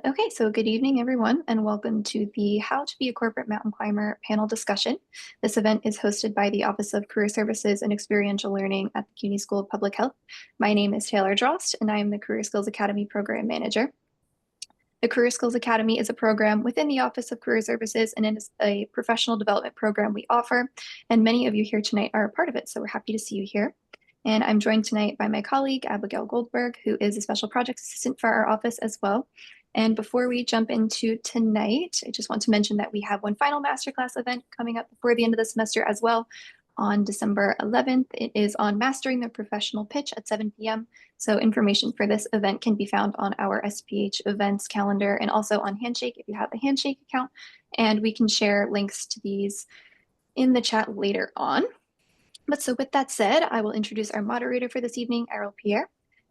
Okay, so good evening, everyone, and welcome to the How to Be a Corporate Mountain Climber panel discussion. This event is hosted by the Office of Career Services and Experiential Learning at the CUNY School of Public Health. My name is Taylor Drost, and I am the Career Skills Academy Program Manager. The Career Skills Academy is a program within the Office of Career Services, and it is a professional development program we offer, and many of you here tonight are a part of it, so we're happy to see you here. And I'm joined tonight by my colleague, Abigail Goldberg, who is a special projects assistant for our office as well. And before we jump into tonight, I just want to mention that we have one final masterclass event coming up before the end of the semester as well on December 11th. It is on mastering the professional pitch at 7 p.m. So information for this event can be found on our SPH events calendar and also on Handshake if you have a Handshake account. And we can share links to these in the chat later on. But so with that said, I will introduce our moderator for this evening, Errol Pierre.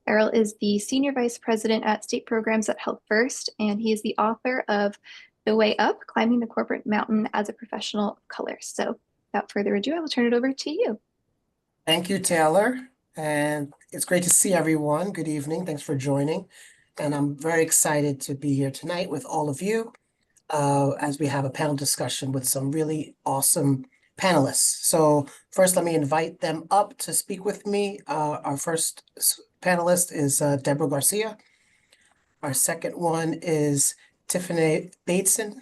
Errol is the Senior Vice President at State Programs at Healthfirst, and he is the author of The Way Up, Climbing the Corporate Mountain as a Professional of Color. So without further ado, I will turn it over to you. Thank you, Taylor. And it's great to see everyone. Good evening. Thanks for joining. And I'm very excited to be here tonight with all of you as we have a panel discussion with some really awesome panelists. So first, let me invite them up to speak with me. Our first panelist is Deborah Garcia. Our second one is Tiffanee Baisden.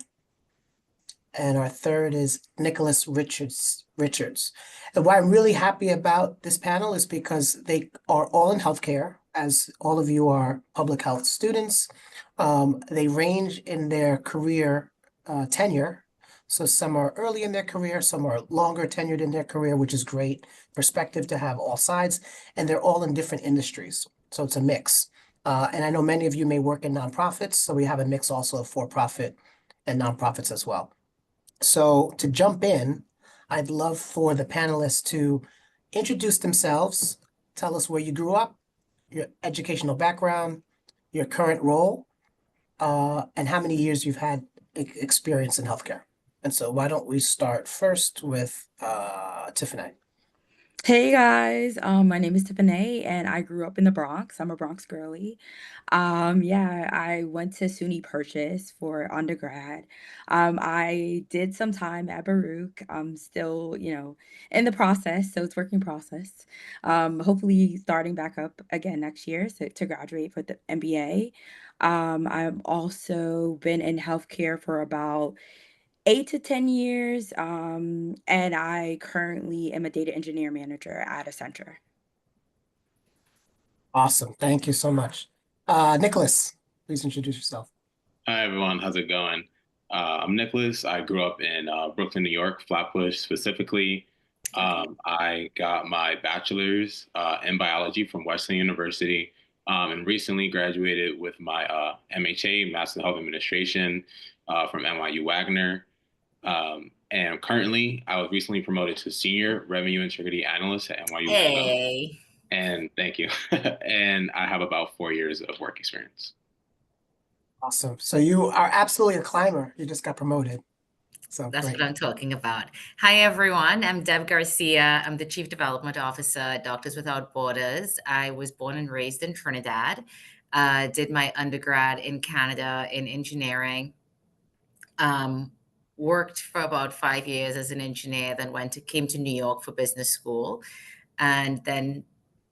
And our third is Nicholas Richards. And why I'm really happy about this panel is because they are all in healthcare, as all of you are public health students. They range in their career tenure. So some are early in their career, some are longer tenured in their career, which is great perspective to have all sides. And they're all in different industries. So it's a mix. And I know many of you may work in nonprofits, so we have a mix also of for-profit and nonprofits as well. So to jump in, I'd love for the panelists to introduce themselves, tell us where you grew up, your educational background, your current role, and how many years you've had experience in healthcare. And so why don't we start first with Tiffanee? Hey guys, my name is Tiffanee and I grew up in the Bronx. I'm a Bronx girly. Yeah, I went to SUNY Purchase for undergrad. I did some time at Baruch. I'm still, in the process, so it's working process. Hopefully starting back up again next year to graduate for the MBA. I've also been in healthcare for about 8 to 10 years, and I currently am a data engineer manager at Accenture. Awesome. Thank you so much. Nicholas, please introduce yourself. Hi, everyone. How's it going? I'm Nicholas. I grew up in Brooklyn, New York, Flatbush specifically. I got my bachelor's in biology from Western University and recently graduated with my MHA, Master of Health Administration, from NYU Langone. And currently, I was recently promoted to Senior Revenue Integrity Analyst at NYU Langone. And thank you. And I have about 4 years of work experience. Awesome. So you are absolutely a climber. You just got promoted. So that's great. what I'm talking about. Hi, everyone. I'm Deb Garcia. I'm the Chief Development Officer at Doctors Without Borders. I was born and raised in Trinidad. Did my undergrad in Canada in engineering. Worked for about 5 years as an engineer, then came to New York for business school, and then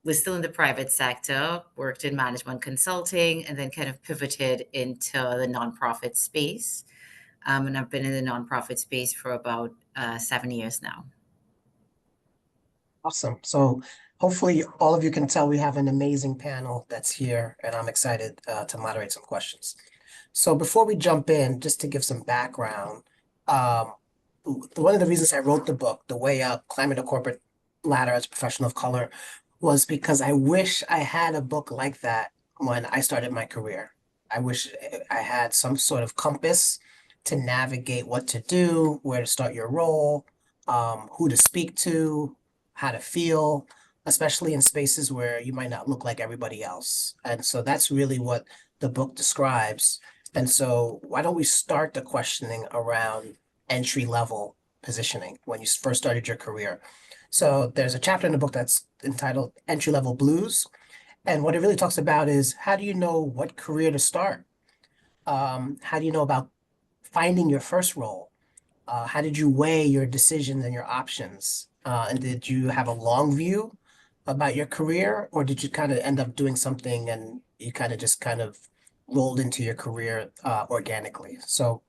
was still in the private sector, worked in management consulting, and then kind of pivoted into the nonprofit space. And I've been in the nonprofit space for about 7 years now. Awesome. So hopefully all of you can tell we have an amazing panel that's here, and I'm excited to moderate some questions. So before we jump in, just to give some background, one of the reasons I wrote the book, The Way Up, Climbing the Corporate Ladder as a Professional of Color, was because I wish I had a book like that when I started my career. I wish I had some sort of compass to navigate what to do, where to start your role, who to speak to, how to feel, especially in spaces where you might not look like everybody else. And so that's really what the book describes. And so why don't we start the questioning around entry-level positioning when you first started your career? So there's a chapter in the book that's entitled Entry-Level Blues. And what it really talks about is how do you know what career to start? how do you know about finding your first role? How did you weigh your decisions and your options? And did you have a long view about your career, or did you kind of end up doing something and you kind of just kind of rolled into your career organically? So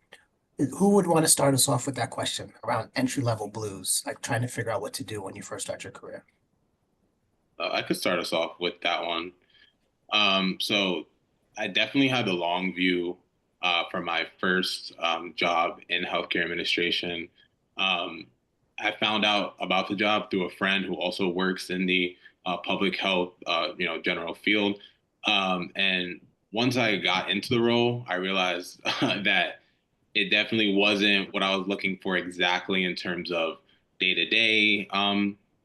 who would want to start us off with that question around entry-level blues, like trying to figure out what to do when you first start your career? I could start us off with that one. So I definitely had the long view for my first job in healthcare administration. Um, I found out about the job through a friend who also works in the public health, general field. And once I got into the role, I realized that it definitely wasn't what I was looking for exactly in terms of day-to-day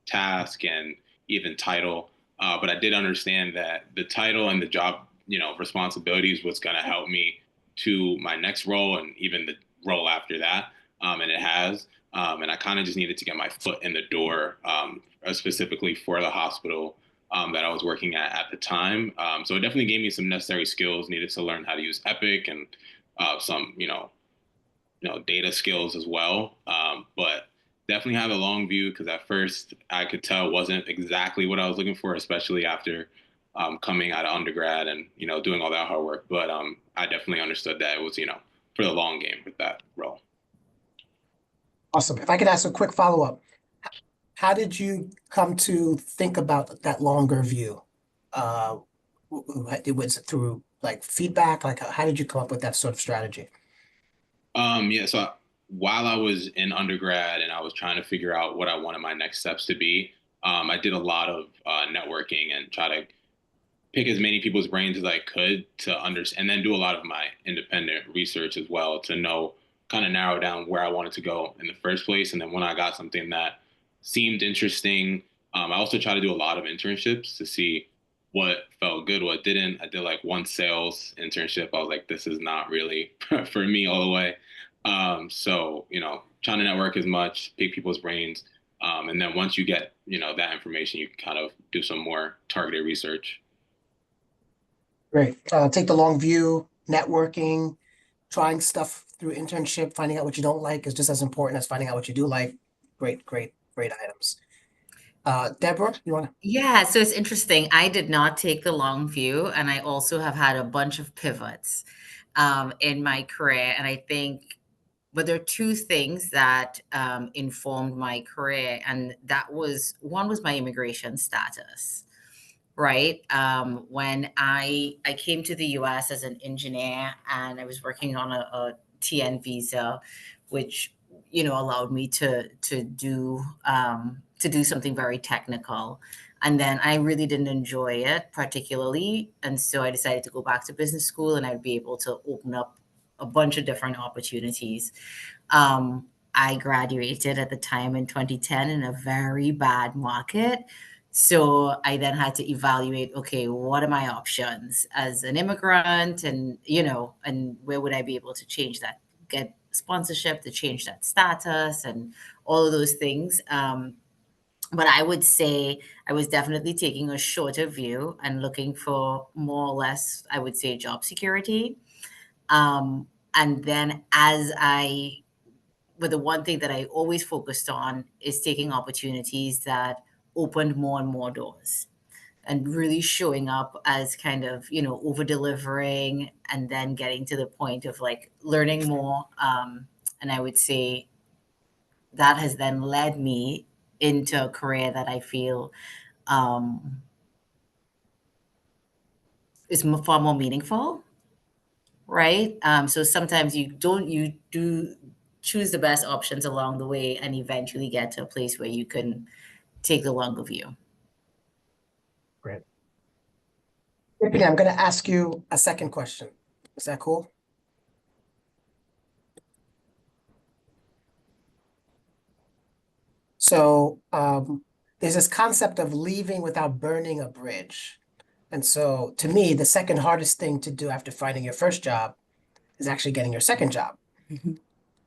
task and even title. But I did understand that the title and the job, responsibilities was going to help me to my next role and even the role after that. And it has. And I kind of just needed to get my foot in the door, specifically for the hospital that I was working at the time. So it definitely gave me some necessary skills. Needed to learn how to use Epic and some, data skills as well. But definitely have a long view because at first I could tell it wasn't exactly what I was looking for, especially after coming out of undergrad and, doing all that hard work. But I definitely understood that it was, for the long game with that role. Awesome. If I could ask a quick follow-up, how did you come to think about that longer view? It was through like feedback, like how did you come up with that sort of strategy? So while I was in undergrad and I was trying to figure out what I wanted my next steps to be, I did a lot of networking and try to pick as many people's brains as I could to understand, and then do a lot of my independent research as well to know, kind of narrow down where I wanted to go in the first place. And then when I got something that seemed interesting, I also try to do a lot of internships to see what felt good, what didn't. I did like one sales internship. I was like, this is not really for me all the way. So, trying to network as much, pick people's brains. And then once you get, that information, you can kind of do some more targeted research. Great. Take the long view, networking, trying stuff through internship, finding out what you don't like is just as important as finding out what you do like. Great, great, great items. Deborah, you want to? Yeah, so it's interesting. I did not take the long view, and I also have had a bunch of pivots in my career. And I think, but there are two things that informed my career, and that was one was my immigration status, right? When I came to the U.S. as an engineer, and I was working on a TN visa, which allowed me to do something very technical. And then I really didn't enjoy it particularly. And so I decided to go back to business school, and I'd be able to open up a bunch of different opportunities. I graduated at the time in 2010 in a very bad market. So I then had to evaluate, okay, what are my options as an immigrant, and, and where would I be able to change that, get sponsorship to change that status and all of those things. But I would say I was definitely taking a shorter view and looking for more or less, I would say, job security. And then but the one thing that I always focused on is taking opportunities that opened more and more doors, and really showing up as kind of, over delivering, and then getting to the point of like learning more. And I would say that has then led me into a career that I feel is far more meaningful, right? So sometimes you do choose the best options along the way, and eventually get to a place where you can take the longer view. Great. Tiffany, I'm going to ask you a second question. Is that cool? So there's this concept of leaving without burning a bridge. And so to me, the second hardest thing to do after finding your first job is actually getting your second job.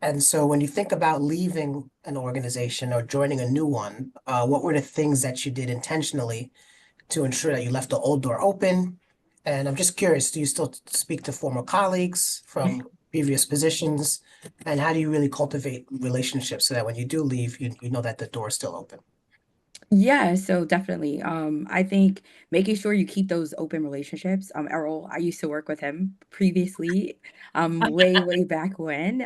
And so when you think about leaving an organization or joining a new one, what were the things that you did intentionally to ensure that you left the old door open And I'm just curious, do you still speak to former colleagues from previous positions? And how do you really cultivate relationships so that when you do leave, you know that the door is still open? Yeah, so definitely. I think making sure you keep those open relationships. Errol, I used to work with him previously, way back when.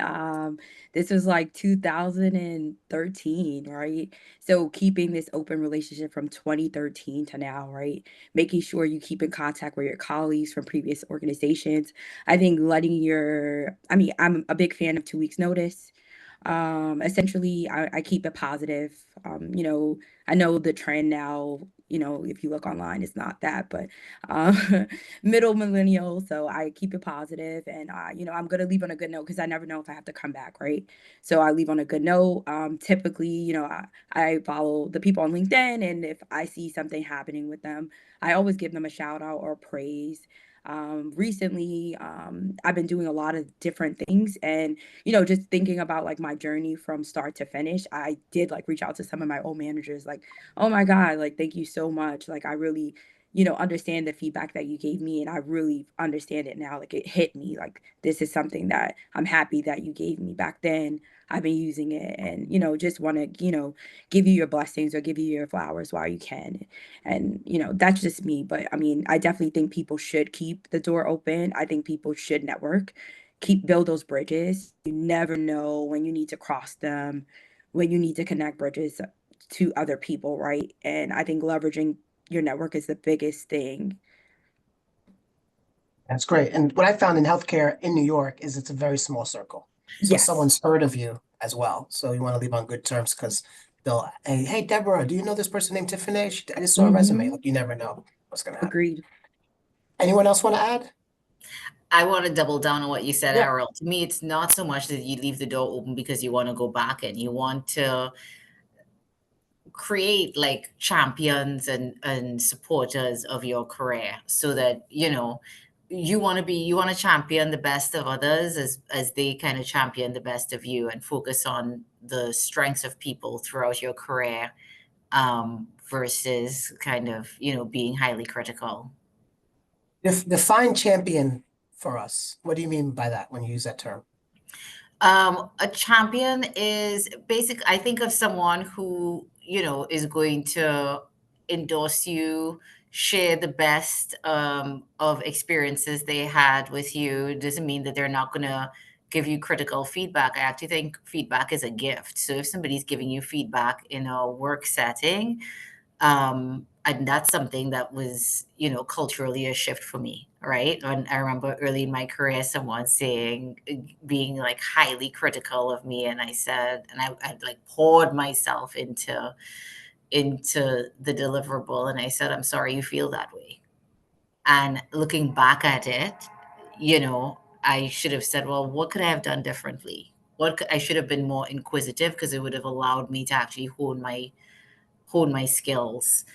This was like 2013, right? So keeping this open relationship from 2013 to now, right? Making sure you keep in contact with your colleagues from previous organizations. I think I'm a big fan of 2 weeks notice. Essentially, I keep it positive. I know the trend now, if you look online, it's not that, but middle millennial. So I keep it positive and, I'm going to leave on a good note because I never know if I have to come back, right? So I leave on a good note. Typically, I follow the people on LinkedIn, and if I see something happening with them, I always give them a shout out or praise. Recently, I've been doing a lot of different things, and just thinking about like my journey from start to finish, I did like reach out to some of my old managers, like, oh my God, like, thank you so much. Like, I really, understand the feedback that you gave me, and I really understand it now. Like, it hit me. Like, this is something that I'm happy that you gave me back then. I've been using it, and, just want to, give you your blessings or give you your flowers while you can. And, that's just me. But I mean, I definitely think people should keep the door open. I think people should network, build those bridges. You never know when you need to cross them, when you need to connect bridges to other people, right? And I think leveraging your network is the biggest thing. That's great. And what I found in healthcare in New York is it's a very small circle. So Yes, someone's heard of you as well. So you want to leave on good terms because they'll, hey, Deborah, do you know this person named Tiffanee? I just saw a resume. hmm, Like you never know what's going to happen. agreed. Anyone else want to add? I want to double down on what you said, Yeah. Errol. To me, it's not so much that you leave the door open because you want to go back and you want to create like champions and supporters of your career so that you want to champion the best of others as they kind of champion the best of you and focus on the strengths of people throughout your career, versus kind of being highly critical. Define champion for us. What do you mean by that when you use that term? A champion is basic. I think of someone who, is going to endorse you, share the best of experiences they had with you. It doesn't mean that they're not going to give you critical feedback. I actually think feedback is a gift. So if somebody's giving you feedback in a work setting, and that's something that was, culturally a shift for me, right? And I remember early in my career, someone saying, being like highly critical of me, and I said, and I like poured myself into the deliverable, and I said, I'm sorry you feel that way. And looking back at it, I should have said, well, what could I have done differently? I should have been more inquisitive because it would have allowed me to actually hone my skills.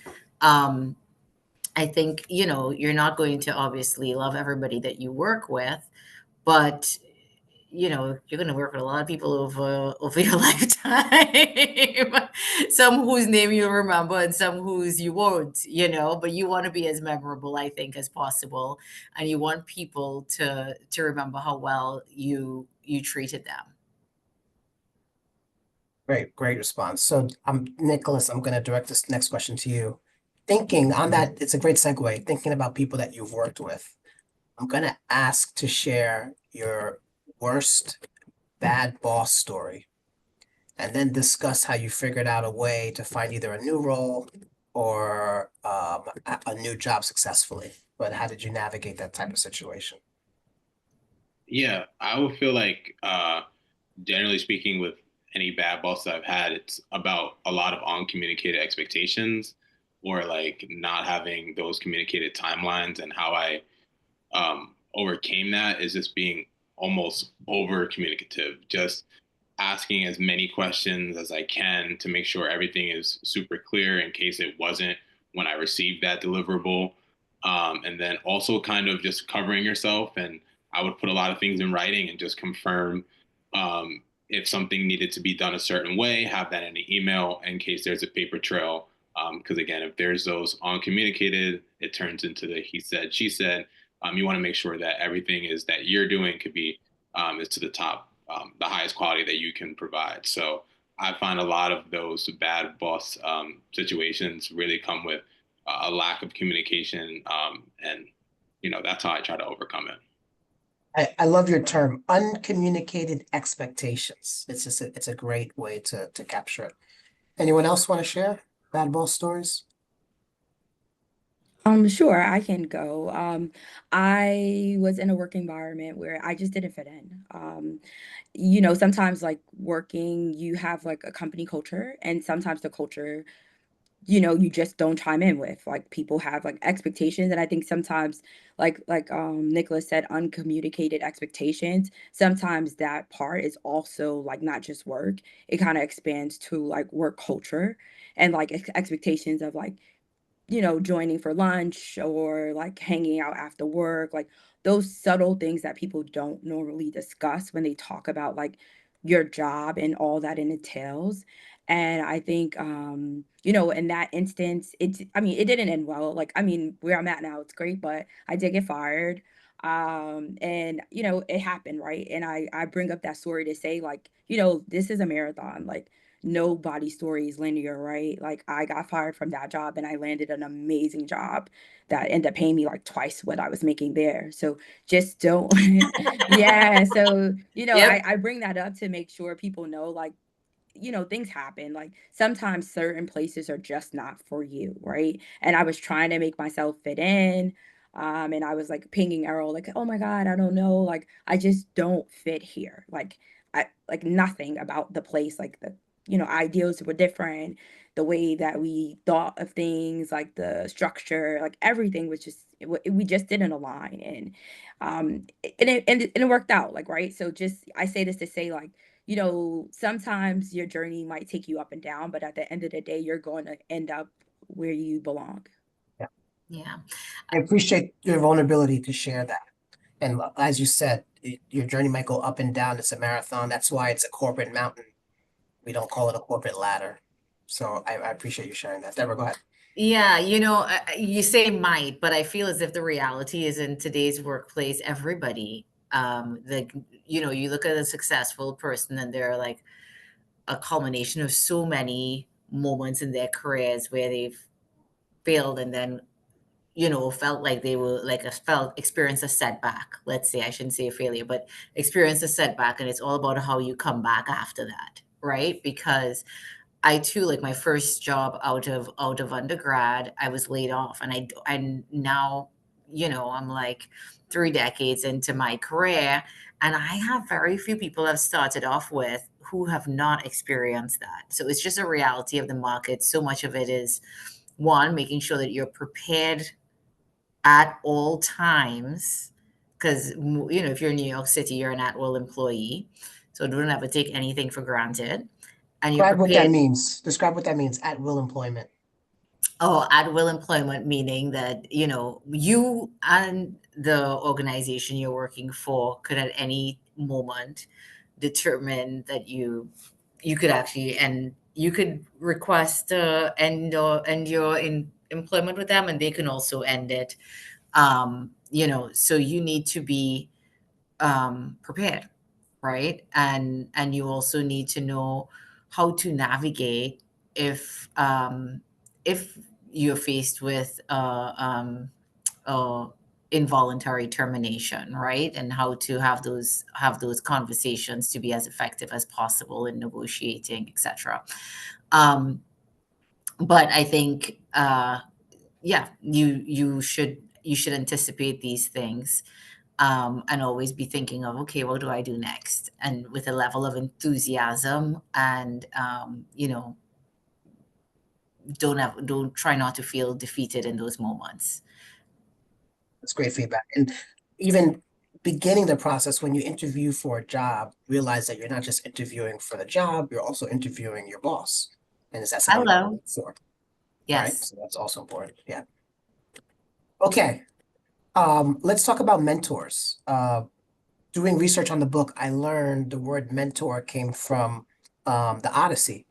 Um, I think, you're not going to obviously love everybody that you work with, but you're going to work with a lot of people over your lifetime. Some whose name you'll remember and some whose you won't, but you want to be as memorable, I think, as possible. And you want people to remember how well you treated them. Great response. So Nicholas, I'm going to direct this next question to you. Thinking on that, it's a great segue, thinking about people that you've worked with. I'm going to ask to share your worst bad boss story and then discuss how you figured out a way to find either a new role or a new job successfully. But how did you navigate that type of situation? Yeah, I would feel like, generally speaking, with any bad boss I've had, it's about a lot of uncommunicated expectations or like not having those communicated timelines. And how I overcame that is just being almost over communicative, just asking as many questions as I can to make sure everything is super clear in case it wasn't when I received that deliverable. And then also kind of just covering yourself. And I would put a lot of things in writing and just confirm, if something needed to be done a certain way, have that in an email in case there's a paper trail Because again, if there's those uncommunicated, it turns into the he said, she said. You want to make sure that everything is that you're doing could be is to the top, the highest quality that you can provide. So I find a lot of those bad boss situations really come with a lack of communication, and that's how I try to overcome it. I love your term, uncommunicated expectations. It's a great way to capture it. Anyone else want to share bad boss stories? Sure, I can go. I was in a work environment where I just didn't fit in. Sometimes like working, you have like a company culture, and sometimes the culture you just don't chime in with. Like people have like expectations, and I think sometimes Nicholas said, uncommunicated expectations. Sometimes that part is also like not just work. It kind of expands to like work culture and like expectations of like joining for lunch or like hanging out after work, like those subtle things that people don't normally discuss when they talk about like your job and all that it entails. And I think, in that instance, it didn't end well. Like, where I'm at now, it's great, but I did get fired. And it happened, right? And I bring up that story to say, like, this is a marathon. Like, nobody's story is linear, right? Like I got fired from that job and I landed an amazing job that ended up paying me like twice what I was making there. So just don't, yeah. So, Yep. I bring that up to make sure people know, like, things happen. Like sometimes certain places are just not for you, right? And I was trying to make myself fit in. And I was like pinging Errol, like, oh my God, I don't know. Like, I just don't fit here. Like, I like nothing about the place, like the, ideals were different. The way that we thought of things, like the structure, like everything was just, we just didn't align. And it worked out, like, right. So just, I say this to say, like, sometimes your journey might take you up and down, but at the end of the day, you're going to end up where you belong. Yeah. Yeah. I appreciate your vulnerability to share that. And as you said, your journey might go up and down. It's a marathon. That's why it's a corporate mountain. We don't call it a corporate ladder. So I appreciate you sharing that. Deborah, go ahead. Yeah, you say might, but I feel as if the reality is in today's workplace, everybody, you look at a successful person and they're like a culmination of so many moments in their careers where they've failed and then, felt like they were like experienced a setback. Let's say, I shouldn't say a failure, but experience a setback. And it's all about how you come back after that, right? Because I too, like my first job out of undergrad, I was laid off, and I now, I'm like 3 decades into my career, and I have very few people I've started off with who have not experienced that. So it's just a reality of the market. So much of it is one, making sure that you're prepared at all times, because if you're in New York City, you're an at-will employee, so don't ever take anything for granted, and you're Describe what that prepared. means. Describe what that means at will employment. Oh, at will employment, meaning that, you and the organization you're working for could at any moment determine that you could actually, and you could request end your employment with them, and they can also end it. So you need to be prepared, right? And you also need to know how to navigate if you're faced with uh, involuntary termination, right? And how to have those conversations to be as effective as possible in negotiating, etc. Um, but I think, yeah, you should anticipate these things, and always be thinking of, okay, what do I do next? And with a level of enthusiasm, and don't try not to feel defeated in those moments. That's great feedback. And even beginning the process when you interview for a job, realize that you're not just interviewing for the job, you're also interviewing your boss. And is that someone you want to Hello. work for? Right? Yes. So that's also important. Yeah. Okay. Let's talk about mentors. Doing research on the book, I learned the word mentor came from the Odyssey.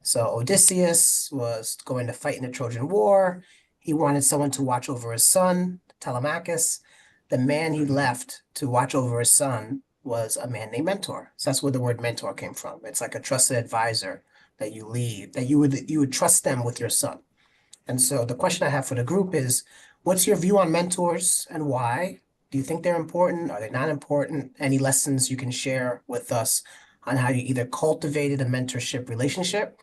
So Odysseus was going to fight in the Trojan War. He wanted someone to watch over his son, Telemachus. The man he left to watch over his son was a man named Mentor. So that's where the word mentor came from. It's like a trusted advisor that you leave, that you would trust them with your son. And so the question I have for the group is, what's your view on mentors and why? Do you think they're important? Are they not important? Any lessons you can share with us on how you either cultivated a mentorship relationship?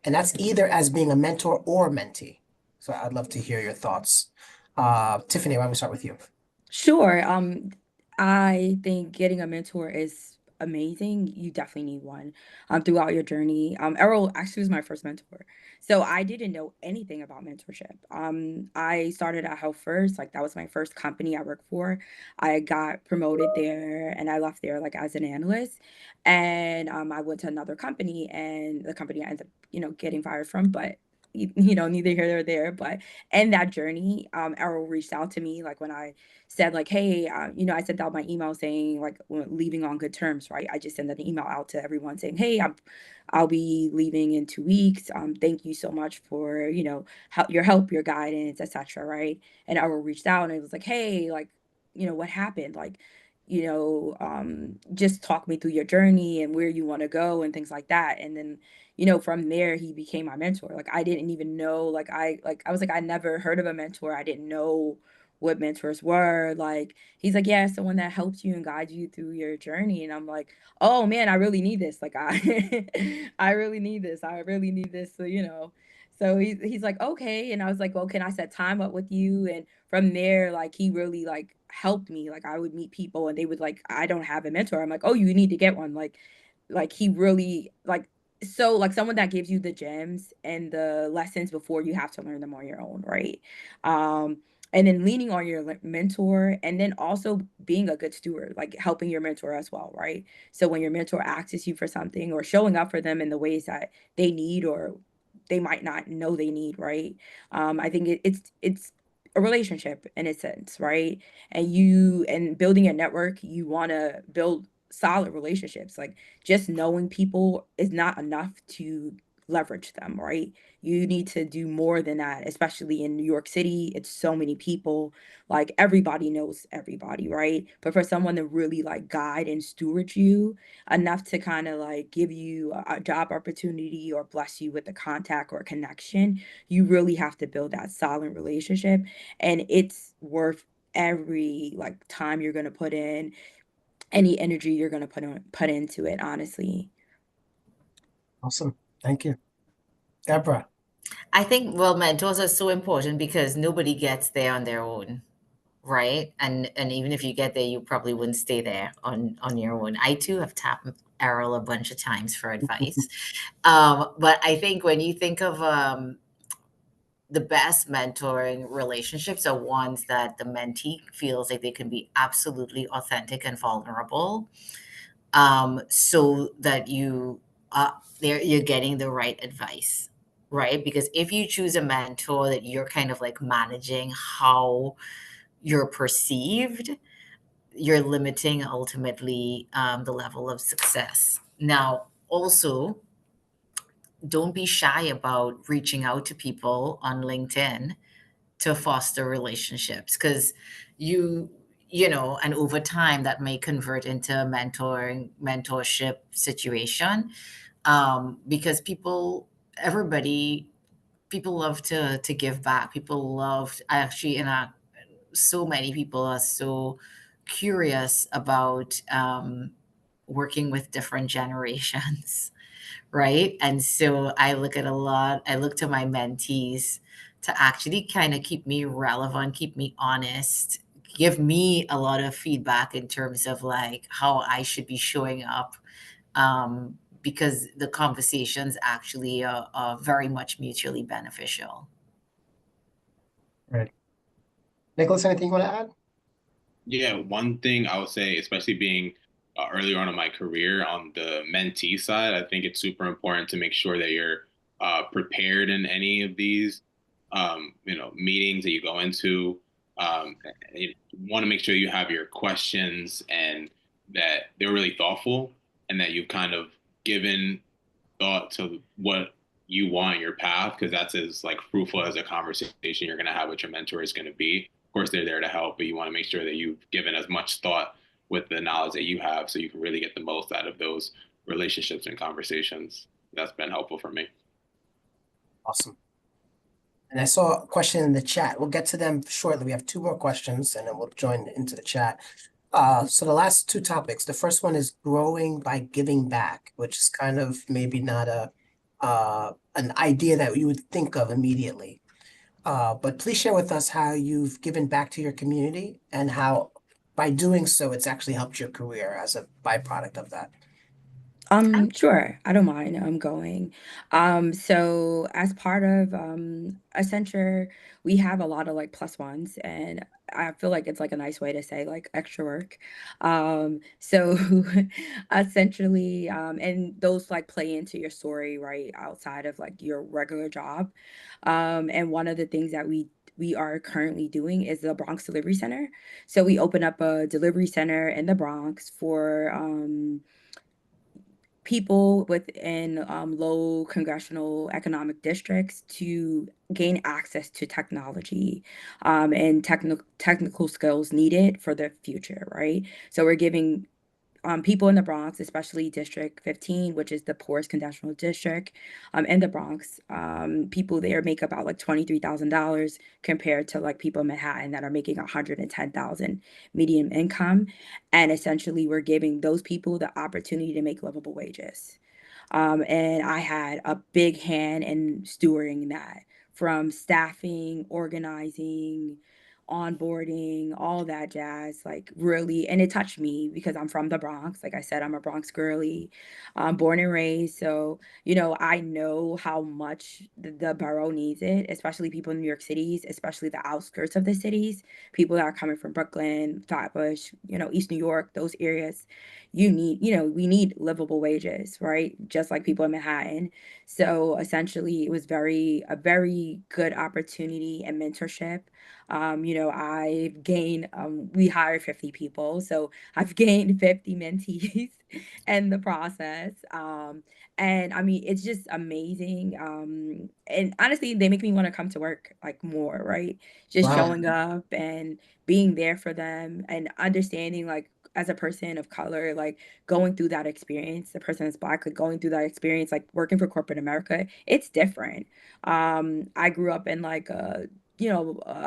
And that's either as being a mentor or mentee. So I'd love to hear your thoughts. Tiffany, why don't we start with you? Sure. I think getting a mentor is amazing. You definitely need one throughout your journey. Errol actually was my first mentor. So I didn't know anything about mentorship. I started at Healthfirst, like that was my first company I worked for. I got promoted there and I left there like as an analyst. And I went to another company and the company I ended up, getting fired from, but neither here nor there. But in that journey, Errol reached out to me like when I said like, hey, I sent out my email saying like leaving on good terms, right? I just sent an email out to everyone saying, hey, I'll be leaving in 2 weeks. Thank you so much for, your help, your guidance, etc. Right. And Errol reached out and it was like, hey, like, what happened? Like, just talk me through your journey and where you want to go and things like that. And then, from there he became my mentor. Like I didn't even know, I was like, I never heard of a mentor. I didn't know what mentors were. Like he's like, yeah, someone that helps you and guides you through your journey. And I'm like, oh man, I really need this. Like I I really need this. I really need this. So he's like, okay. And I was like, well, can I set time up with you? And from there, like he really like helped me. Like I would meet people and they would like, I don't have a mentor. I'm like, oh, you need to get one. Like he really like, so like someone that gives you the gems and the lessons before you have to learn them on your own, right? And then leaning on your mentor and then also being a good steward, like helping your mentor as well, right? So when your mentor asks you for something or showing up for them in the ways that they need or they might not know they need, right? I think it's a relationship in a sense, right? And building a network, you want to build solid relationships. Like just knowing people is not enough to leverage them, right? You need to do more than that, especially in New York City. It's so many people, like everybody knows everybody, right? But for someone to really like guide and steward you enough to kind of like give you a job opportunity or bless you with a contact or a connection, you really have to build that solid relationship. And it's worth every like time you're going to put in, any energy you're going to put into it, honestly. Awesome. Thank you. Deborah. I think, well, mentors are so important because nobody gets there on their own, right? And even if you get there, you probably wouldn't stay there on your own. I too have tapped Errol a bunch of times for advice. But I think when you think of the best mentoring relationships are ones that the mentee feels like they can be absolutely authentic and vulnerable, so that you're getting the right advice, right? Because if you choose a mentor that you're kind of like managing how you're perceived, you're limiting ultimately the level of success. Now, also, don't be shy about reaching out to people on LinkedIn to foster relationships because you and over time that may convert into a mentorship situation, because people love to give back. People love actually so many people are so curious about working with different generations. Right. And so I look to my mentees to actually kind of keep me relevant, keep me honest, give me a lot of feedback in terms of like how I should be showing up. Because the conversations actually are very much mutually beneficial. Right. Nicholas, anything you want to add? Yeah, one thing I would say, especially being earlier on in my career on the mentee side, I think it's super important to make sure that you're prepared in any of these, meetings that you go into. You want to make sure you have your questions and that they're really thoughtful and that you've kind of given thought to what you want your path, because that's as like fruitful as a conversation you're going to have with your mentor is going to be. Of course, they're there to help, but you want to make sure that you've given as much thought with the knowledge that you have so you can really get the most out of those relationships and conversations. That's been helpful for me. Awesome. And I saw a question in the chat. We'll get to them shortly. We have two more questions and then we'll join into the chat. So the last two topics, the first one is growing by giving back, which is kind of maybe not an idea that you would think of immediately. But please share with us how you've given back to your community and how by doing so, it's actually helped your career as a byproduct of that. Sure. I don't mind. I'm going. So as part of Accenture, we have a lot of like plus ones, and I feel like it's like a nice way to say like extra work. So essentially, and those like play into your story, right, outside of like your regular job. And one of the things that we are currently doing is the Bronx Delivery Center. So we open up a delivery center in the Bronx for people within low congressional economic districts to gain access to technology and technical skills needed for the future, right? So we're giving people in the Bronx, especially District 15, which is the poorest congressional district in the Bronx, people there make about like $23,000 compared to like people in Manhattan that are making 110,000 median income. And essentially, we're giving those people the opportunity to make livable wages. And I had a big hand in stewarding that, from staffing, organizing, onboarding, all that jazz, like really. And it touched me because I'm from the Bronx. Like I said, I'm a Bronx girly, born and raised. So, I know how much the borough needs it, especially people in New York cities, especially the outskirts of the cities, people that are coming from Brooklyn, Flatbush, East New York, those areas. We need livable wages, right? Just like people in Manhattan. So essentially, it was a very good opportunity and mentorship. I've gained, we hired 50 people. So I've gained 50 mentees in the process. And I mean, it's just amazing. And honestly, they make me want to come to work like more, right? Just Wow. showing up and being there for them and understanding, like, as a person of color, like going through that experience, the person that's Black, like going through that experience, like working for corporate America, it's different. I grew up in like a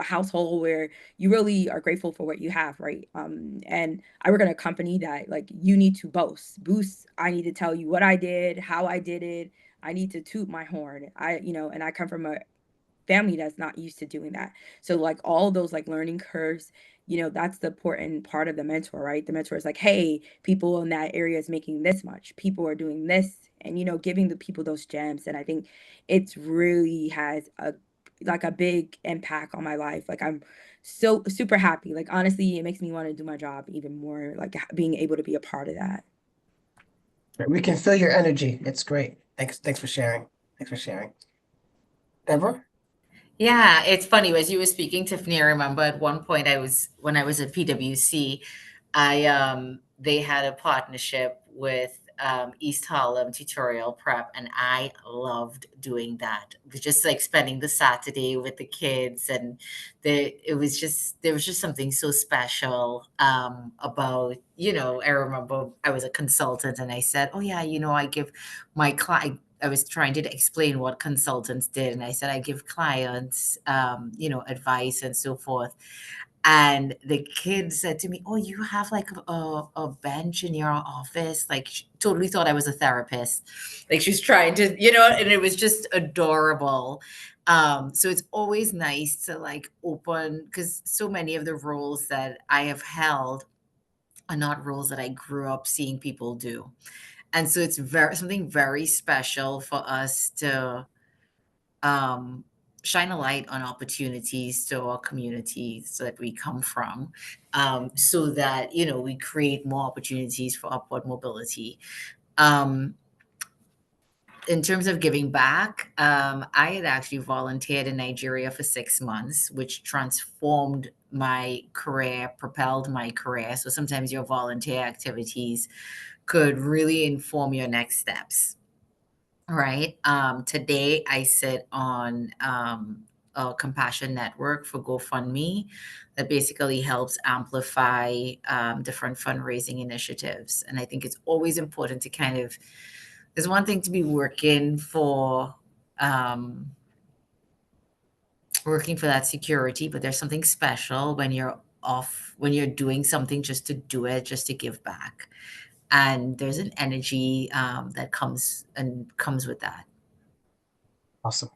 household where you really are grateful for what you have, right? And I work in a company that like you need to boost. I need to tell you what I did, how I did it. I need to toot my horn. And I come from a family that's not used to doing that. So like all those like learning curves, that's the important part of the mentor, right? The mentor is like, hey, people in that area is making this much. People are doing this, and giving the people those gems. And I think it's really has a big impact on my life. Like I'm so super happy. Like honestly, it makes me want to do my job even more, like being able to be a part of that. We can feel your energy. It's great. Thanks for sharing. Thanks for sharing. Deborah? Yeah, it's funny. As you were speaking, Tiffany, I remember at one point when I was at PwC, they had a partnership with East Harlem Tutorial Prep, and I loved doing that. It was just like spending the Saturday with the kids, and there was just something so special about, I remember I was a consultant and I said, oh yeah, I give my client, I was trying to explain what consultants did. And I said, I give clients, advice and so forth. And the kid said to me, oh, you have like a bench in your office. Like she totally thought I was a therapist. Like she's trying to, and it was just adorable. So it's always nice to like open, because so many of the roles that I have held are not roles that I grew up seeing people do. And so it's something very special for us to um, shine a light on opportunities to our communities that we come from, so that we create more opportunities for upward mobility. In terms of giving back, I had actually volunteered in Nigeria for 6 months, which transformed my career, propelled my career. So sometimes your volunteer activities could really inform your next steps. right? Today I sit on a compassion network for GoFundMe that basically helps amplify different fundraising initiatives. And I think it's always important to kind of, there's one thing to be um, working for that security, but there's something special when when you're doing something just to do it, just to give back. And there's an energy that comes with that. Awesome.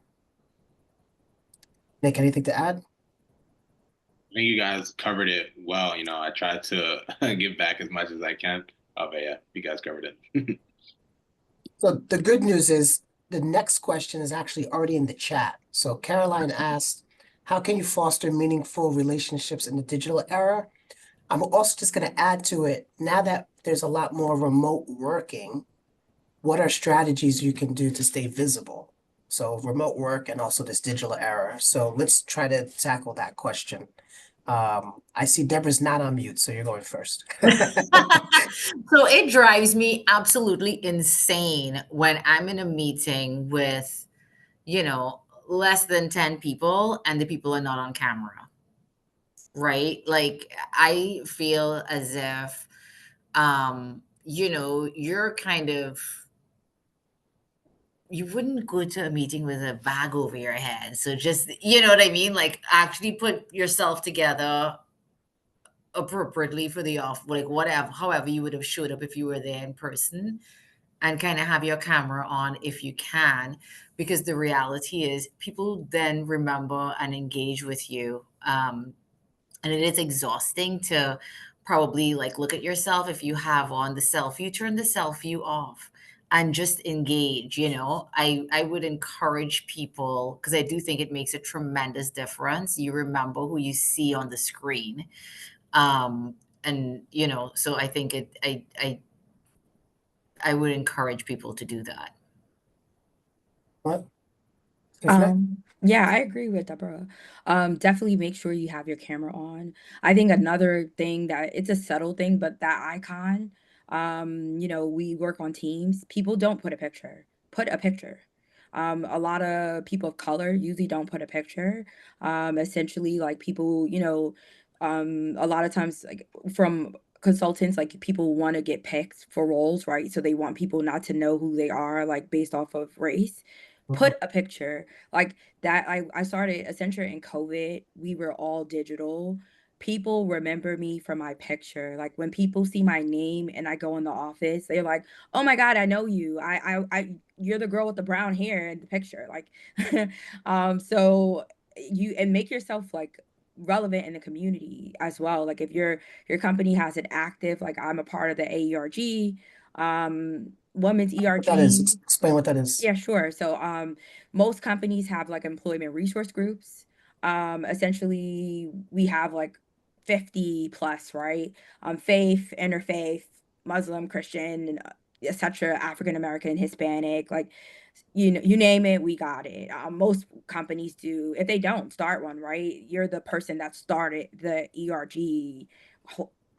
Nick, anything to add? I think you guys covered it well. You know, I tried to give back as much as I can. But yeah, you guys covered it. So the good news is the next question is actually already in the chat. So Caroline asked, how can you foster meaningful relationships in the digital era? I'm also just going to add to it, now that there's a lot more remote working, what are strategies you can do to stay visible? So remote work and also this digital era. So let's try to tackle that question. I see Deborah's not on mute, so you're going first. So it drives me absolutely insane when I'm in a meeting with, less than 10 people and the people are not on camera, right? Like I feel as if, you're kind of, you wouldn't go to a meeting with a bag over your head. So just, you know what I mean? Like actually put yourself together appropriately for the off, like whatever, however you would have showed up if you were there in person, and kind of have your camera on if you can, because the reality is people then remember and engage with you. And it is exhausting to probably like look at yourself. If you have on the self, you turn the self view off and just engage. I would encourage people, because I do think it makes a tremendous difference. You remember who you see on the screen. And so I think I would encourage people to do that. What? Tiffany? Yeah, I agree with Deborah. Definitely make sure you have your camera on. I think another thing that it's a subtle thing, but that icon, we work on teams. People don't put a picture. Put a picture. A lot of people of color usually don't put a picture. Essentially, like people, a lot of times, like from consultants, like people want to get picked for roles, right? So they want people not to know who they are, like based off of race. Put a picture like that. I started Accenture in COVID. We were all digital. People remember me from my picture. Like when people see my name and I go in the office, they're like, "Oh my God, I know you. You're the girl with the brown hair in the picture." Like, so you and make yourself like relevant in the community as well. Like if your company has an active, like I'm a part of the AERG, women's What that is, ERG. explain what that is. Yeah, sure. So, most companies have like employment resource groups. Essentially, we have like 50 plus, right? Faith, interfaith, Muslim, Christian, and etc. African American, Hispanic, like you name it, we got it. Most companies do. If they don't start one, right? You're the person that started the ERG.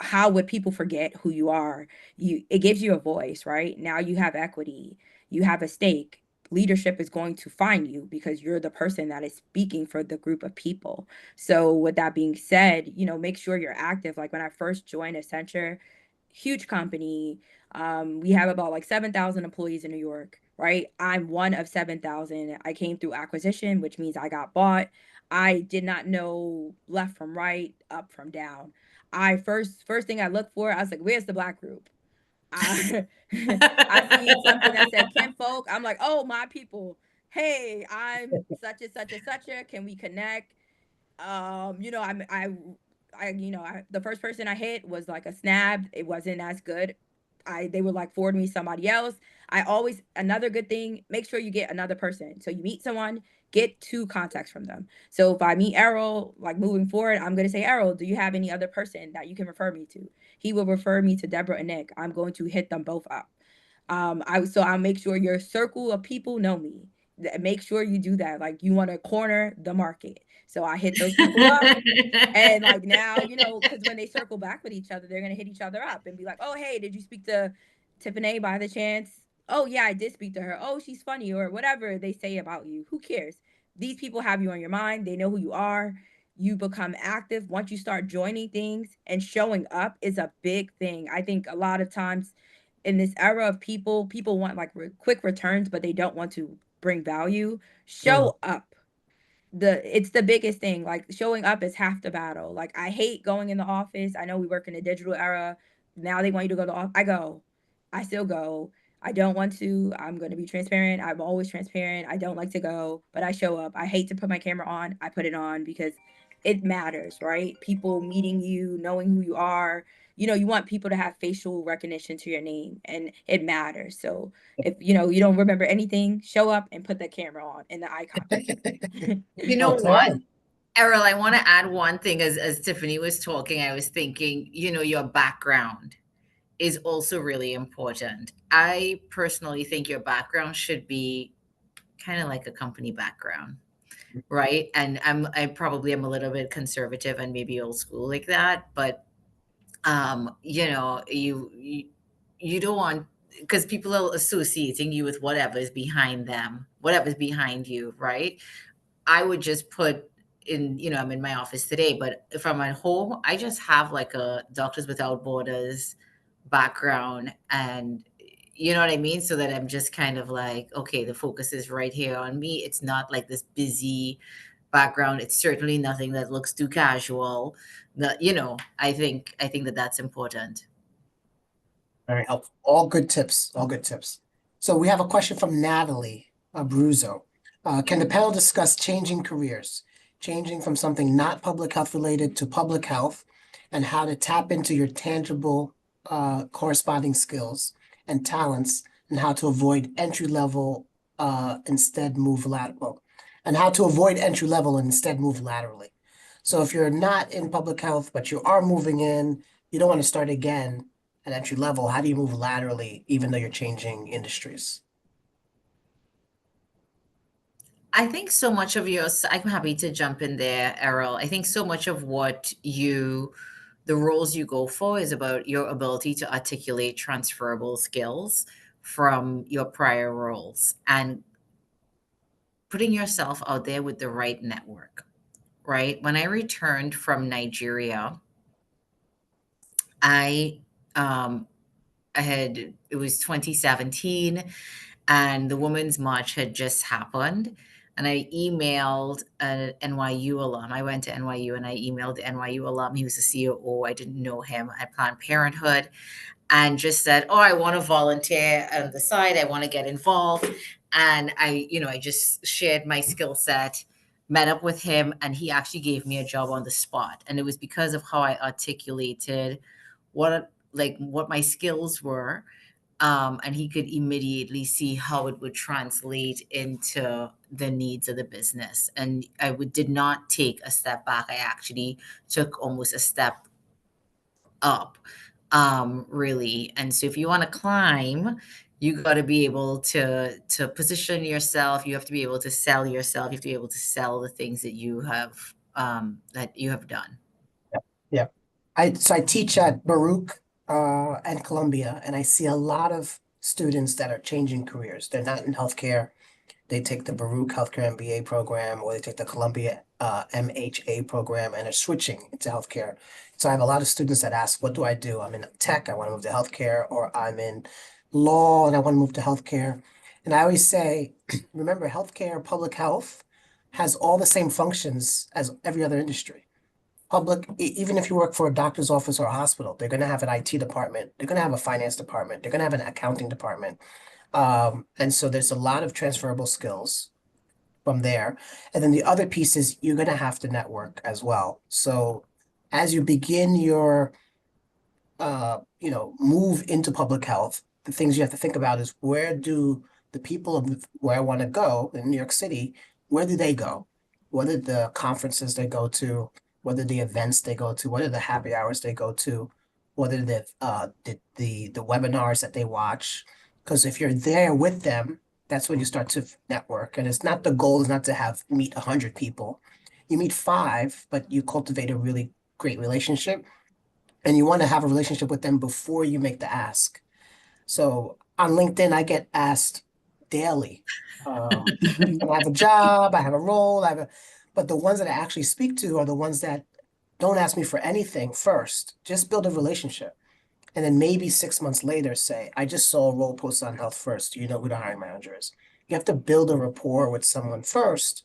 How would people forget who you are? It gives you a voice, right? Now you have equity, you have a stake. Leadership is going to find you because you're the person that is speaking for the group of people. So with that being said, make sure you're active. Like when I first joined Accenture, huge company, we have about like 7,000 employees in New York, right? I'm one of 7,000. I came through acquisition, which means I got bought. I did not know left from right, up from down. I first thing I looked for, I was like, where's the Black group? I I seen something that said kinfolk. I'm like, oh, my people. Hey, I'm such and such and such. Can we connect? The first person I hit was like a snab. It wasn't as good. They would like forward me somebody else. I always Another good thing, make sure you get another person. So you meet someone, get two contacts from them. So if I meet Errol, like moving forward, I'm gonna say, Errol, do you have any other person that you can refer me to? He will refer me to Deborah and Nick. I'm going to hit them both up. I'll make sure your circle of people know me. Make sure you do that. Like you want to corner the market. So I hit those people up. And like now, because when they circle back with each other, they're gonna hit each other up and be like, "Oh, hey, did you speak to Tiffanee by the chance? oh yeah, I did speak to her. Oh, she's funny, or whatever they say about you. Who cares? These people have you on your mind. They know who you are. You become active once you start joining things, and showing up is a big thing. I think a lot of times in this era of people want like quick returns, but they don't want to bring value. Show up. It's the biggest thing. Like, showing up is half the battle. Like, I hate going in the office. I know we work in a digital era. Now they want you to go to the office. I go. I still go. I don't want to. I'm going to be transparent. I'm always transparent. I don't like to go, but I show up. I hate to put my camera on. I put it on because it matters, right? People meeting you, knowing who you are. You want people to have facial recognition to your name, and it matters. So if you don't remember anything, show up and put the camera on and the icon. You know Okay. what, Errol, I want to add one thing. As Tiffanee was talking, I was thinking, your background is also really important. I personally think your background should be kind of like a company background, right? And I probably am a little bit conservative and maybe old school like that, but you don't want, because people are associating you with whatever's behind them, whatever's behind you, right? I would just put in, I'm in my office today, but if I'm at home, I just have like a Doctors Without Borders background, and you know what I mean? So that I'm just kind of like, okay, the focus is right here on me. It's not like this busy background. It's certainly nothing that looks too casual. I think that that's important. Very helpful. All good tips. All good tips. So we have a question from Natalie Abruzzo. Can the panel discuss changing careers, changing from something not public health related to public health, and how to tap into your tangible corresponding skills and talents, and how to avoid entry level instead move lateral, and how to avoid entry level and instead move laterally. So if you're not in public health, but you are moving in, you don't want to start again at entry level. How do you move laterally, even though you're changing industries? I think so much of I'm happy to jump in there, Errol. I think so much of the roles you go for is about your ability to articulate transferable skills from your prior roles and putting yourself out there with the right network, right? When I returned from Nigeria, I, um, it was 2017, and the Women's March had just happened. And I emailed an NYU alum. I went to NYU and I emailed the NYU alum. He was the COO. I didn't know him at Planned Parenthood, and just said, "Oh, I want to volunteer on the side. I want to get involved." And I just shared my skill set, met up with him, and he actually gave me a job on the spot. And it was because of how I articulated what my skills were, and he could immediately see how it would translate into the needs of the business. And did not take a step back. I actually took almost a step up, really. And so if you want to climb, you got to be able to position yourself. You have to be able to sell yourself. You have to be able to sell the things that you have done. Yeah. So I teach at Baruch and Columbia, and I see a lot of students that are changing careers. They're not in healthcare. They take the Baruch Healthcare MBA program, or they take the Columbia MHA program, and are switching into healthcare. So I have a lot of students that ask, what do I do? I'm in tech, I want to move to healthcare, or I'm in law and I want to move to healthcare. And I always say, remember, healthcare, public health has all the same functions as every other industry. Even if you work for a doctor's office or a hospital, they're going to have an IT department. They're going to have a finance department. They're going to have an accounting department. And so there's a lot of transferable skills from there. And then the other piece is you're going to have to network as well. So as you begin your, move into public health, the things you have to think about is, where do the people of where I want to go in New York City, where do they go? What are the conferences they go to? What are the events they go to? What are the happy hours they go to? What are the webinars that they watch? Because if you're there with them, that's when you start to network. And the goal is not to meet 100 people. You meet 5, but you cultivate a really great relationship. And you want to have a relationship with them before you make the ask. So on LinkedIn, I get asked daily. And I have a job, I have a role, but the ones that I actually speak to are the ones that don't ask me for anything first. Just build a relationship. And then maybe 6 months later say, I just saw a role post on Healthfirst. Do you know who the hiring manager is? You have to build a rapport with someone first.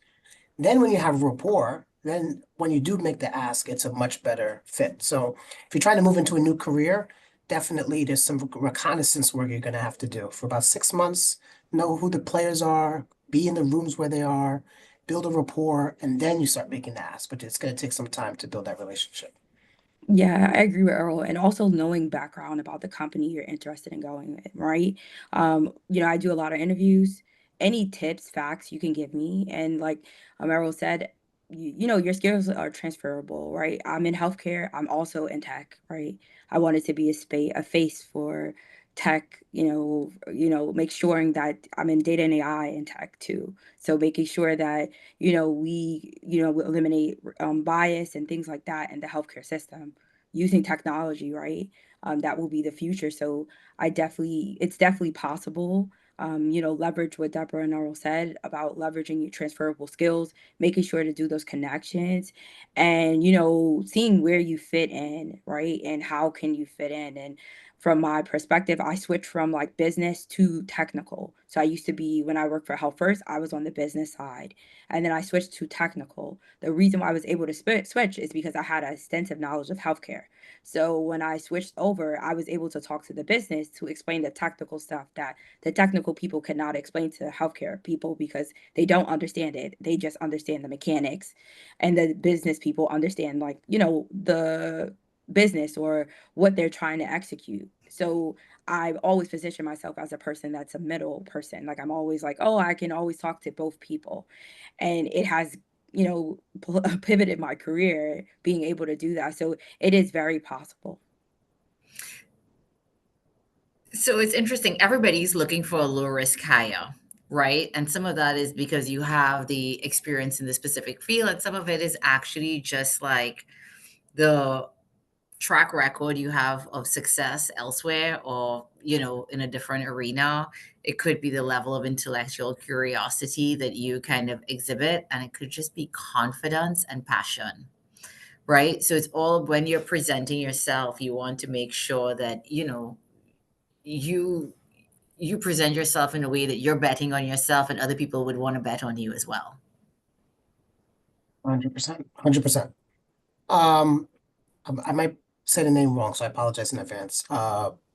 Then when you have rapport, then when you do make the ask, it's a much better fit. So if you're trying to move into a new career, definitely there's some reconnaissance work you're going to have to do for about 6 months. Know who the players are, be in the rooms where they are, build a rapport, and then you start making the ask. But it's going to take some time to build that relationship. Yeah, I agree with Earl. And also knowing background about the company you're interested in going with, right? I do a lot of interviews. Any tips, facts you can give me. And like Errol said, your skills are transferable, right? I'm in healthcare. I'm also in tech, right? I wanted to be a face for tech, make sure that I'm in data and AI and tech too. So making sure that we eliminate bias and things like that in the healthcare system using technology, right? That will be the future. So it's definitely possible. Leverage what Deborah and Earl said about leveraging your transferable skills, making sure to do those connections, and seeing where you fit in, right? And how can you fit in? And from my perspective, I switched from like business to technical. So I used to be, when I worked for Healthfirst, I was on the business side, and then I switched to technical. The reason why I was able to switch is because I had an extensive knowledge of healthcare. So when I switched over, I was able to talk to the business to explain the technical stuff that the technical people could not explain to the healthcare people because they don't understand it. They just understand the mechanics, and the business people understand the business or what they're trying to execute. So I've always positioned myself as a person that's a middle person. Like I'm always like, oh, I can always talk to both people. And it has, pivoted my career being able to do that. So it is very possible. So it's interesting. Everybody's looking for a low risk hire, right? And some of that is because you have the experience in the specific field, and some of it is actually just like the track record you have of success elsewhere or in a different arena. It could be the level of intellectual curiosity that you kind of exhibit, and it could just be confidence and passion, right? So it's all, when you're presenting yourself, you want to make sure that you present yourself in a way that you're betting on yourself and other people would want to bet on you as well. 100%. 100%. I might say the name wrong, so I apologize in advance.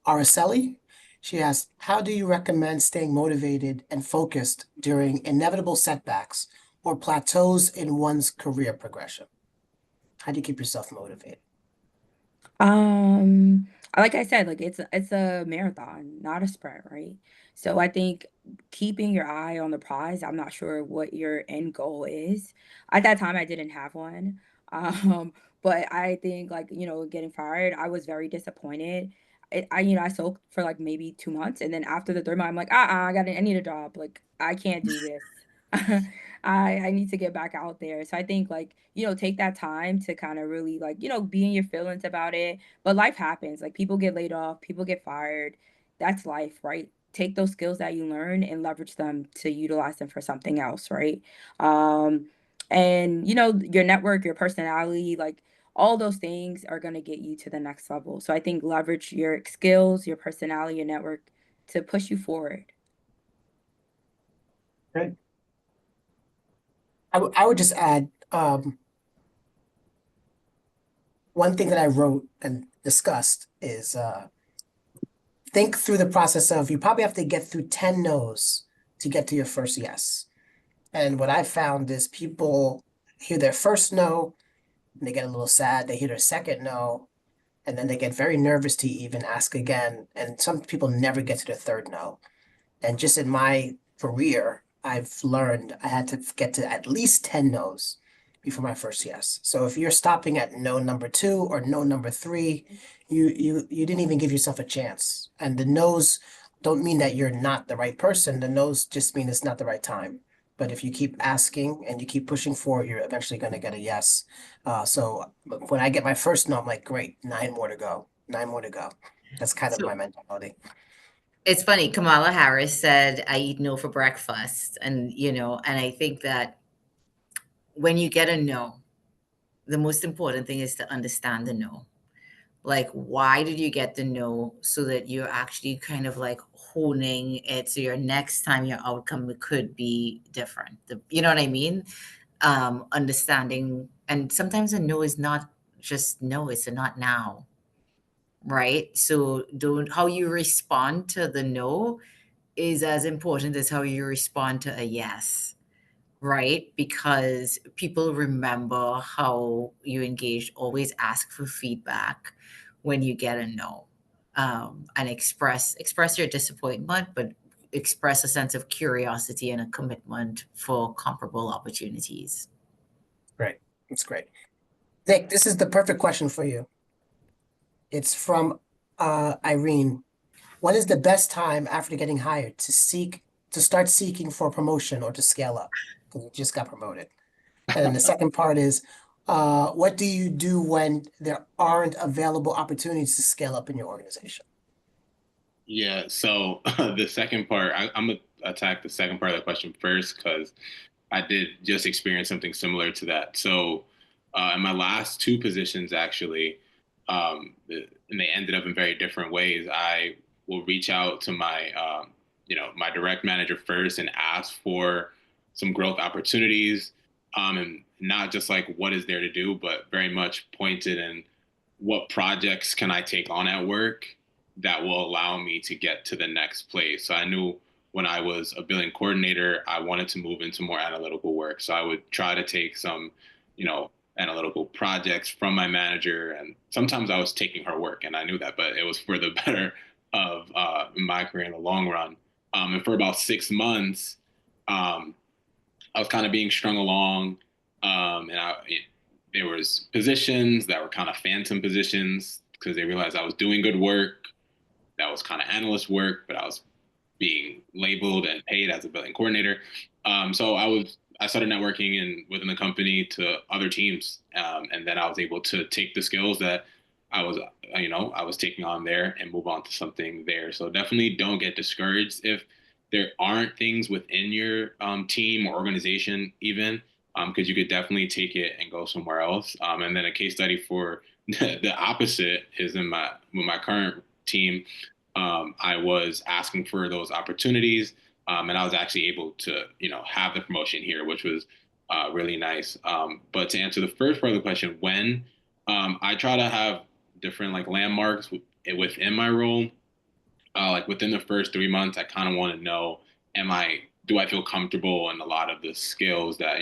Araceli, she asked, how do you recommend staying motivated and focused during inevitable setbacks or plateaus in one's career progression? How do you keep yourself motivated? Like I said, like it's a marathon, not a sprint, right? So I think keeping your eye on the prize, I'm not sure what your end goal is. At that time, I didn't have one. Um, but I think like, getting fired, I was very disappointed. I soaked for like maybe 2 months, and then after the third month, I'm like, I need a job. Like I can't do this. I need to get back out there. So I think like, take that time to kind of really like, be in your feelings about it. But life happens. Like people get laid off, people get fired. That's life, right? Take those skills that you learn and leverage them to utilize them for something else, right? And your network, your personality, like all those things are going to get you to the next level. So I think leverage your skills, your personality, your network to push you forward. Great. I would just add one thing that I wrote and discussed is think through the process of, you probably have to get through 10 no's to get to your first yes. And what I found is people hear their first no and they get a little sad. They hear their second no, and then they get very nervous to even ask again. And some people never get to the third no. And just in my career, I've learned I had to get to at least 10 no's before my first yes. So if you're stopping at no number 2 or no number 3, you didn't even give yourself a chance. And the no's don't mean that you're not the right person. The no's just mean it's not the right time. But if you keep asking and you keep pushing forward, you're eventually going to get a yes. So when I get my first no, I'm like, great, 9 more to go. 9 more to go. That's kind of So my mentality. It's funny, Kamala Harris said, I eat no for breakfast. And, and I think that when you get a no, the most important thing is to understand the no. Like, why did you get the no, so that you're actually kind of like honing it, so your next time your outcome could be different. You know what I mean? Understanding, and sometimes a no is not just no, it's a not now, right? So don't how you respond to the no is as important as how you respond to a yes, right? Because people remember how you engaged. Always ask for feedback when you get a no, and express your disappointment, but express a sense of curiosity and a commitment for comparable opportunities. Great. That's great. Nick, this is the perfect question for you. It's from Irene. When is the best time after getting hired to start seeking for promotion or to scale up? Because you just got promoted. And then the second part is, what do you do when there aren't available opportunities to scale up in your organization? Yeah, so the second part, I'm gonna attack the second part of the question first because I did just experience something similar to that. So in my last two positions, actually, and they ended up in very different ways. I will reach out to my, my direct manager first and ask for some growth opportunities, and not just like what is there to do, but very much pointed in what projects can I take on at work that will allow me to get to the next place. So I knew when I was a billing coordinator, I wanted to move into more analytical work. So I would try to take some, analytical projects from my manager. And sometimes I was taking her work and I knew that, but it was for the better of my career in the long run. And for about 6 months, um, I was kind of being strung along. There was positions that were kind of phantom positions because they realized I was doing good work. That was kind of analyst work, but I was being labeled and paid as a billing coordinator. So I started networking within the company to other teams, and then I was able to take the skills that I was taking on there and move on to something there. So definitely don't get discouraged if there aren't things within your team or organization, even because you could definitely take it and go somewhere else. And then a case study for the opposite is with my current team. I was asking for those opportunities, and I was actually able to, have the promotion here, which was really nice. But to answer the first part of the question, when I try to have different like landmarks within my role, like within the first 3 months, I kind of want to know, do I feel comfortable in a lot of the skills that,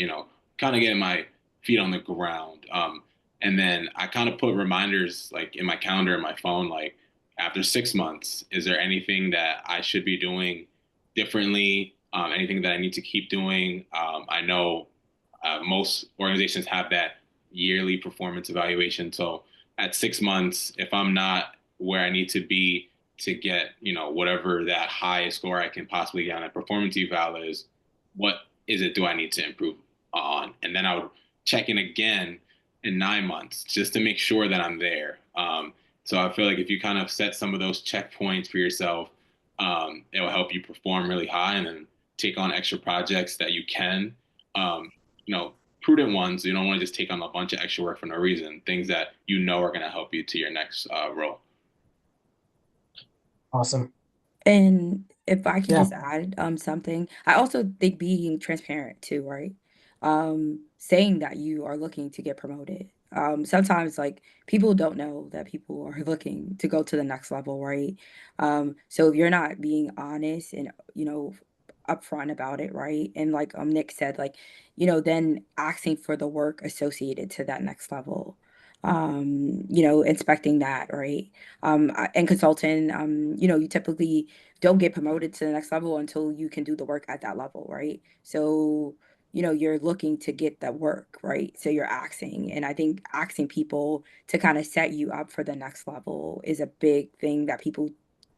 kind of getting my feet on the ground. And then I kind of put reminders like in my calendar and my phone, like after 6 months, is there anything that I should be doing differently? Anything that I need to keep doing? I know most organizations have that yearly performance evaluation. So at 6 months, if I'm not where I need to be to get, whatever that highest score I can possibly get on a performance eval is, what is it do I need to improve on? And then I would check in again in 9 months just to make sure that I'm there. So I feel like if you kind of set some of those checkpoints for yourself, it will help you perform really high and then take on extra projects that you can. Um, Prudent ones. You don't want to just take on a bunch of extra work for no reason. Things that are going to help you to your next role. Awesome. And if I could Yeah. just add something, I also think being transparent too, right? Saying that you are looking to get promoted. Sometimes like people don't know that people are looking to go to the next level, right? So if you're not being honest and upfront about it, right? And like Nick said, like, then asking for the work associated to that next level. Inspecting that, right? And consulting, you typically don't get promoted to the next level until you can do the work at that level, right? So, you're looking to get that work, right? So you're asking. And I think asking people to kind of set you up for the next level is a big thing that people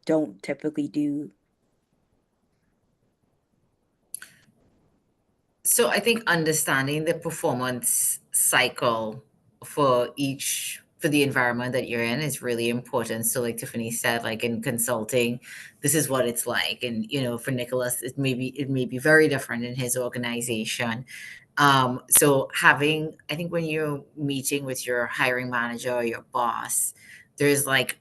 don't typically do. So I think understanding the performance cycle for each for the environment that you're in is really important. So like Tiffanee said, like in consulting, this is what it's like. And, for Nicholas, it may be very different in his organization. So I think when you're meeting with your hiring manager or your boss, there's like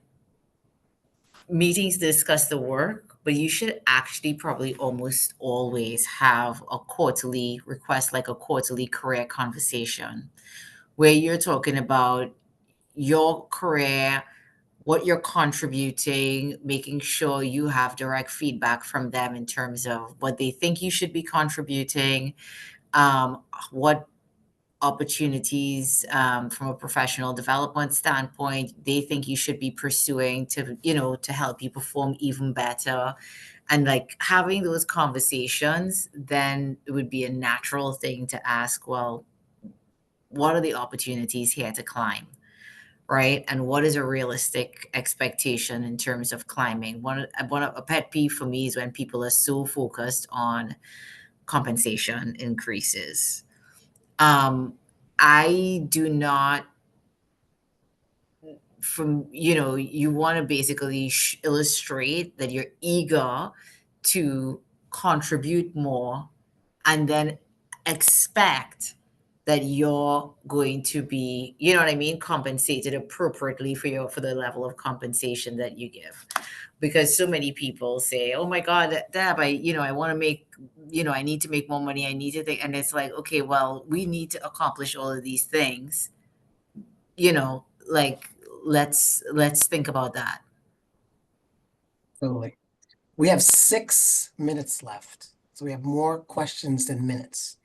meetings to discuss the work, but you should actually probably almost always have a quarterly request, like a quarterly career conversation where you're talking about your career, what you're contributing, making sure you have direct feedback from them in terms of what they think you should be contributing, what opportunities from a professional development standpoint they think you should be pursuing to help you perform even better. And like having those conversations, then it would be a natural thing to ask, well, what are the opportunities here to climb, right? And what is a realistic expectation in terms of climbing? A pet peeve for me is when people are so focused on compensation increases. I do not, you want to basically illustrate that you're eager to contribute more and then expect that you're going to be, compensated appropriately for the level of compensation that you give. Because so many people say, "Oh my God, Deb, I want to make, I need to make more money. I need to think," and it's like, okay, well, we need to accomplish all of these things. Like let's think about that. Totally. We have 6 minutes left, so we have more questions than minutes.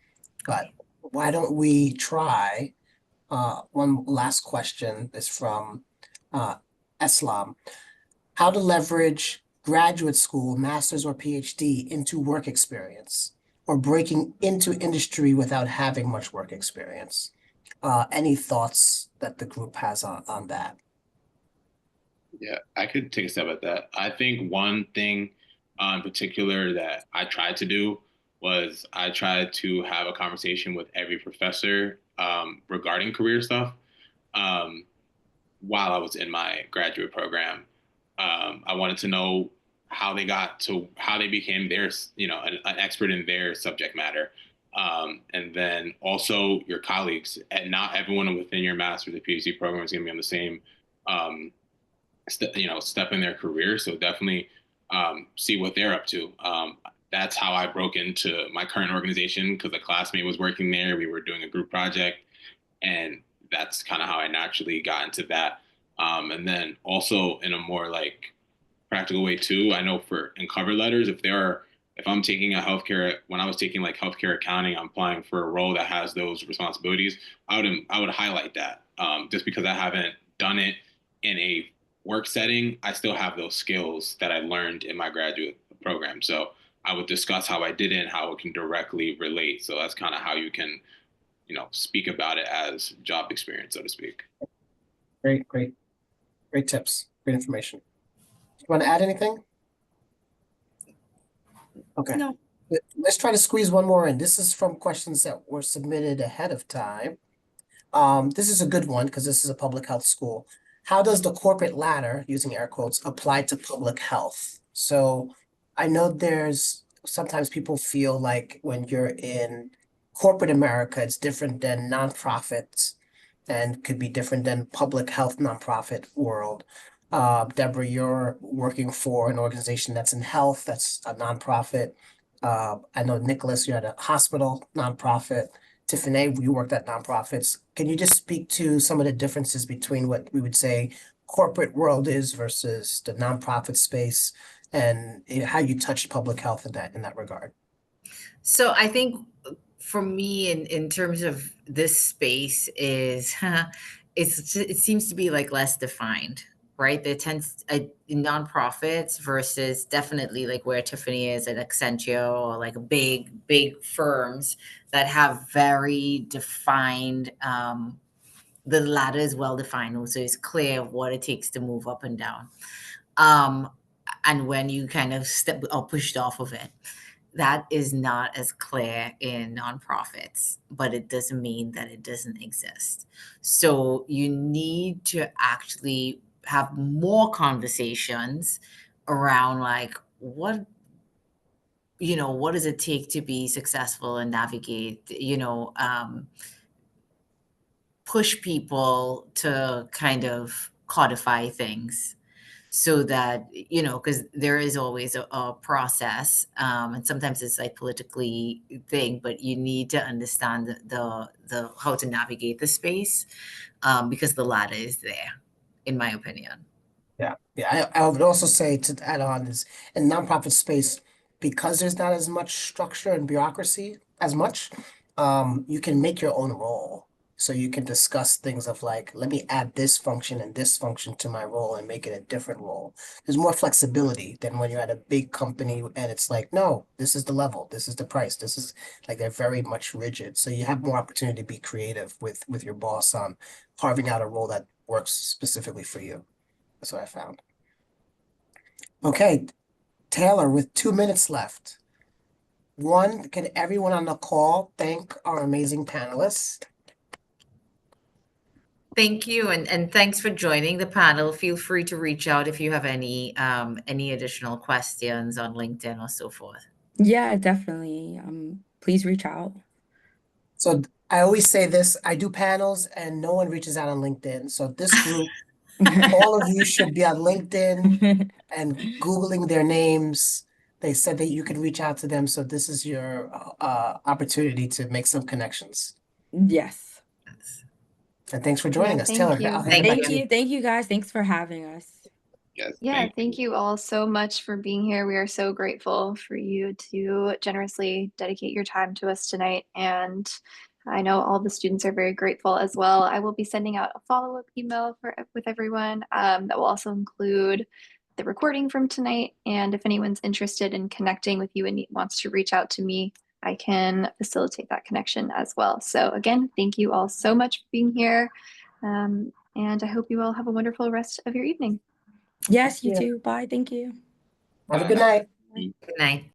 But why don't we try one last question is from Eslam. How to leverage graduate school, master's or PhD into work experience or breaking into industry without having much work experience. Any thoughts that the group has on that? Yeah, I could take a step at that. I think one thing in particular that I tried to do was I tried to have a conversation with every professor regarding career stuff while I was in my graduate program. I wanted to know how they became an expert in their subject matter. And then also your colleagues, and not everyone within your master's or PhD program is going to be on the same step in their career. So definitely see what they're up to. That's how I broke into my current organization, because a classmate was working there. We were doing a group project, and that's kind of how I naturally got into that. And then also in a more like practical way too, I know in cover letters, if I'm taking when I was taking like healthcare accounting, I'm applying for a role that has those responsibilities, I would highlight that just because I haven't done it in a work setting. I still have those skills that I learned in my graduate program. So I would discuss how I did it and how it can directly relate. So that's kind of how you can, speak about it as job experience, so to speak. Great tips, great information. You want to add anything? Okay. No. Let's try to squeeze one more in. This is from questions that were submitted ahead of time. This is a good one because this is a public health school. How does the corporate ladder, using air quotes, apply to public health? So I know sometimes people feel like when you're in corporate America, it's different than nonprofits and could be different than public health nonprofit world. Deborah, you're working for an organization that's in health, that's a nonprofit. I know, Nicholas, you're at a hospital nonprofit. Tiffanee, you worked at nonprofits. Can you just speak to some of the differences between what we would say corporate world is versus the nonprofit space, and how you touch public health in that regard? So I think for me, in terms of this space, is it seems to be like less defined, right? There tends in nonprofits versus definitely like where Tiffanee is at Accenture or like big firms that have very defined. The ladder is well defined, so it's clear what it takes to move up and down, and when you kind of step or pushed off of it. that is not as clear in nonprofits, but it doesn't mean that it doesn't exist. So you need to actually have more conversations around like what does it take to be successful and navigate, push people to kind of codify things so that, because there is always a process, and sometimes it's like politically thing, but you need to understand the how to navigate the space, because the ladder is there, in my opinion. Yeah. I would also say, to add on, is in nonprofit space, because there's not as much structure and bureaucracy as much, you can make your own role. So you can discuss things of like, let me add this function and this function to my role and make it a different role. There's more flexibility than when you're at a big company and it's like, no, this is the level, this is the price, this is like, they're very much rigid. So you have more opportunity to be creative with your boss on carving out a role that works specifically for you. That's what I found. Okay, Taylor, with 2 minutes left. One, can everyone on the call thank our amazing panelists? Thank you, and thanks for joining the panel. Feel free to reach out if you have any additional questions on LinkedIn or so forth. Yeah, definitely. Please reach out. So I always say this, I do panels and no one reaches out on LinkedIn. So this group, all of you should be on LinkedIn and Googling their names. They said that you could reach out to them. So this is your opportunity to make some connections. Yes. And thanks for joining Yeah, us. thank Taylor, you. I'll hand it back Thank to you. you. Thank you guys. Thanks for having us. Yes. Yeah, thank you all so much for being here. We are so grateful for you to generously dedicate your time to us tonight. And I know all the students are very grateful as well. I will be sending out a follow-up email with everyone that will also include the recording from tonight. And if anyone's interested in connecting with you and wants to reach out to me, I can facilitate that connection as well. So again, thank you all so much for being here. And I hope you all have a wonderful rest of your evening. Yes, you Yeah. too. Bye. Thank you. Have a good night. Good night.